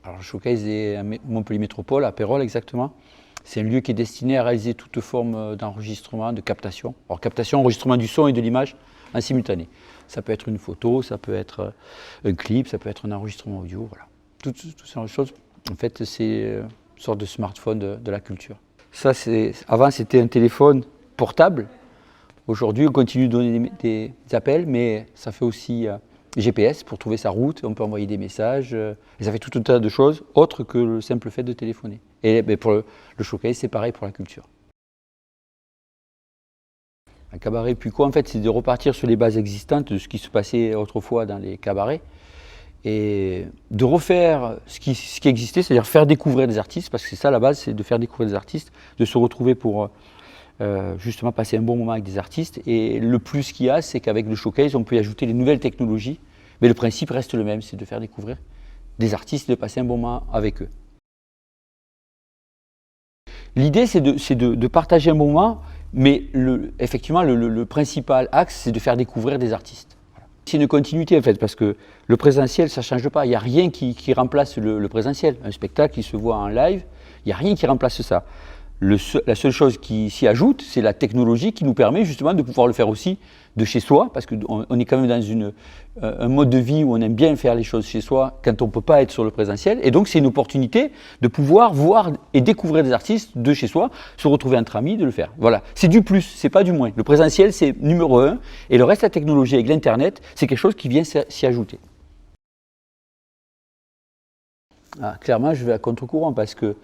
Alors le showcase est à Montpellier Métropole, à Pérols exactement. C'est un lieu qui est destiné à réaliser toute forme d'enregistrement, de captation. Alors captation, enregistrement du son et de l'image en simultané. Ça peut être une photo, ça peut être un clip, ça peut être un enregistrement audio, voilà. Toutes ces choses, en fait, c'est une sorte de smartphone de la culture. Ça, avant, c'était un téléphone portable. Aujourd'hui, on continue de donner des appels, mais ça fait aussi GPS pour trouver sa route, on peut envoyer des messages, et ça fait tout un tas de choses autres que le simple fait de téléphoner. Et pour le showcase, c'est pareil pour la culture. Un cabaret puis quoi, en fait, c'est de repartir sur les bases existantes de ce qui se passait autrefois dans les cabarets et de refaire ce qui existait, c'est-à-dire faire découvrir des artistes, parce que c'est ça la base, c'est de faire découvrir des artistes, de se retrouver pour justement passer un bon moment avec des artistes. Et le plus qu'il y a, c'est qu'avec le showcase, on peut y ajouter les nouvelles technologies, mais le principe reste le même, c'est de faire découvrir des artistes et de passer un bon moment avec eux. L'idée, c'est de partager un moment, mais effectivement, le principal axe, c'est de faire découvrir des artistes. C'est une continuité en fait, parce que le présentiel, ça ne change pas. Il n'y a rien qui remplace le présentiel. Un spectacle qui se voit en live, il n'y a rien qui remplace ça. La seule chose qui s'y ajoute, c'est la technologie qui nous permet justement de pouvoir le faire aussi de chez soi, parce qu'on est quand même dans un mode de vie où on aime bien faire les choses chez soi quand on ne peut pas être sur le présentiel. Et donc c'est une opportunité de pouvoir voir et découvrir des artistes de chez soi, se retrouver entre amis, de le faire. Voilà, c'est du plus, c'est pas du moins. Le présentiel, c'est numéro 1, et le reste, la technologie avec l'Internet, c'est quelque chose qui vient s'y ajouter. Ah, clairement, je vais à contre-courant parce que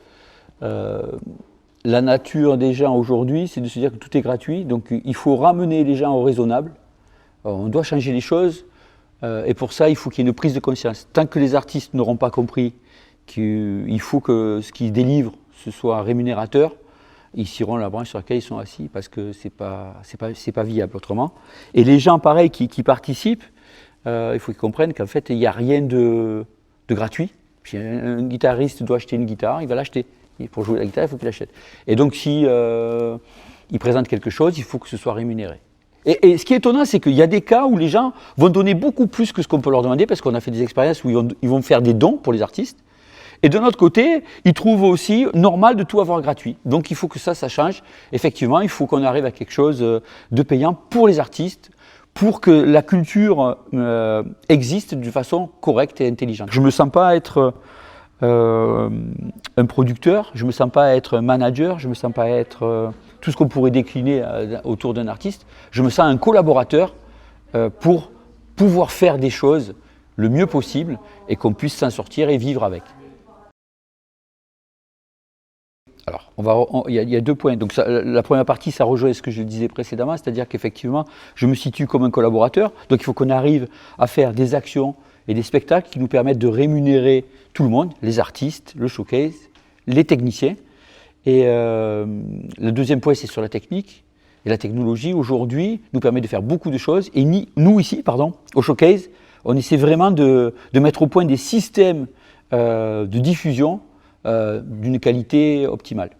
la nature des gens aujourd'hui, c'est de se dire que tout est gratuit, donc il faut ramener les gens au raisonnable. On doit changer les choses, et pour ça, il faut qu'il y ait une prise de conscience. Tant que les artistes n'auront pas compris qu'il faut que ce qu'ils délivrent, ce soit rémunérateur, ils seront la branche sur laquelle ils sont assis, parce que c'est pas viable autrement. Et les gens, pareil, qui participent, il faut qu'ils comprennent qu'en fait, il n'y a rien de gratuit. Puis un guitariste doit acheter une guitare, il va l'acheter. Pour jouer la guitare, il faut qu'il l'achète. Et donc, si il présente quelque chose, il faut que ce soit rémunéré. Et ce qui est étonnant, c'est qu'il y a des cas où les gens vont donner beaucoup plus que ce qu'on peut leur demander, parce qu'on a fait des expériences où ils vont faire des dons pour les artistes. Et de notre côté, ils trouvent aussi normal de tout avoir gratuit. Donc, il faut que ça change. Effectivement, il faut qu'on arrive à quelque chose de payant pour les artistes, pour que la culture existe d'une façon correcte et intelligente. Je ne me sens pas être un producteur, je ne me sens pas être un manager, je ne me sens pas être tout ce qu'on pourrait décliner autour d'un artiste. Je me sens un collaborateur pour pouvoir faire des choses le mieux possible et qu'on puisse s'en sortir et vivre avec. Alors, il y a 2 points. Donc, la première partie, ça rejoint ce que je disais précédemment, c'est-à-dire qu'effectivement, je me situe comme un collaborateur. Donc, il faut qu'on arrive à faire des actions et des spectacles qui nous permettent de rémunérer tout le monde, les artistes, le showcase, les techniciens. Et le deuxième point, c'est sur la technique. Et la technologie, aujourd'hui, nous permet de faire beaucoup de choses. Et nous, ici, au showcase, on essaie vraiment de mettre au point des systèmes de diffusion d'une qualité optimale.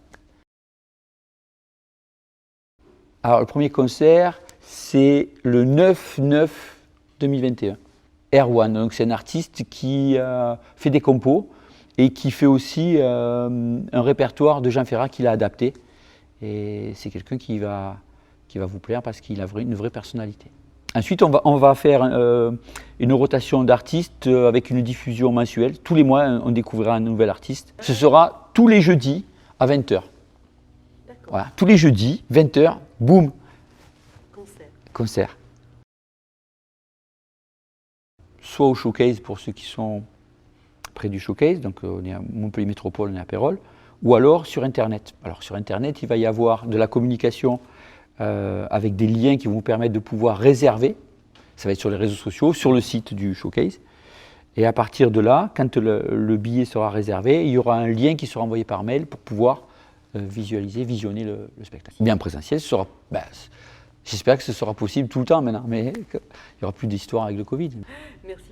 Alors, le premier concert, c'est le 9/9/2021. Erwan, donc c'est un artiste qui fait des compos et qui fait aussi un répertoire de Jean Ferrat qu'il a adapté. Et c'est quelqu'un qui va vous plaire parce qu'il a une vraie personnalité. Ensuite, on va faire une rotation d'artistes avec une diffusion mensuelle. Tous les mois, on découvrira un nouvel artiste. Ce sera tous les jeudis à 20h. Voilà, tous les jeudis, 20h, boum. Concert. Soit au showcase pour ceux qui sont près du showcase, donc on est à Montpellier Métropole, on est à Pérols, ou alors sur Internet. Alors sur Internet, il va y avoir de la communication avec des liens qui vont vous permettre de pouvoir réserver. Ça va être sur les réseaux sociaux, sur le site du showcase. Et à partir de là, quand le billet sera réservé, il y aura un lien qui sera envoyé par mail pour pouvoir visionner le spectacle. Bien présentiel, j'espère que ce sera possible tout le temps maintenant, mais il n'y aura plus d'histoire avec le Covid. Merci.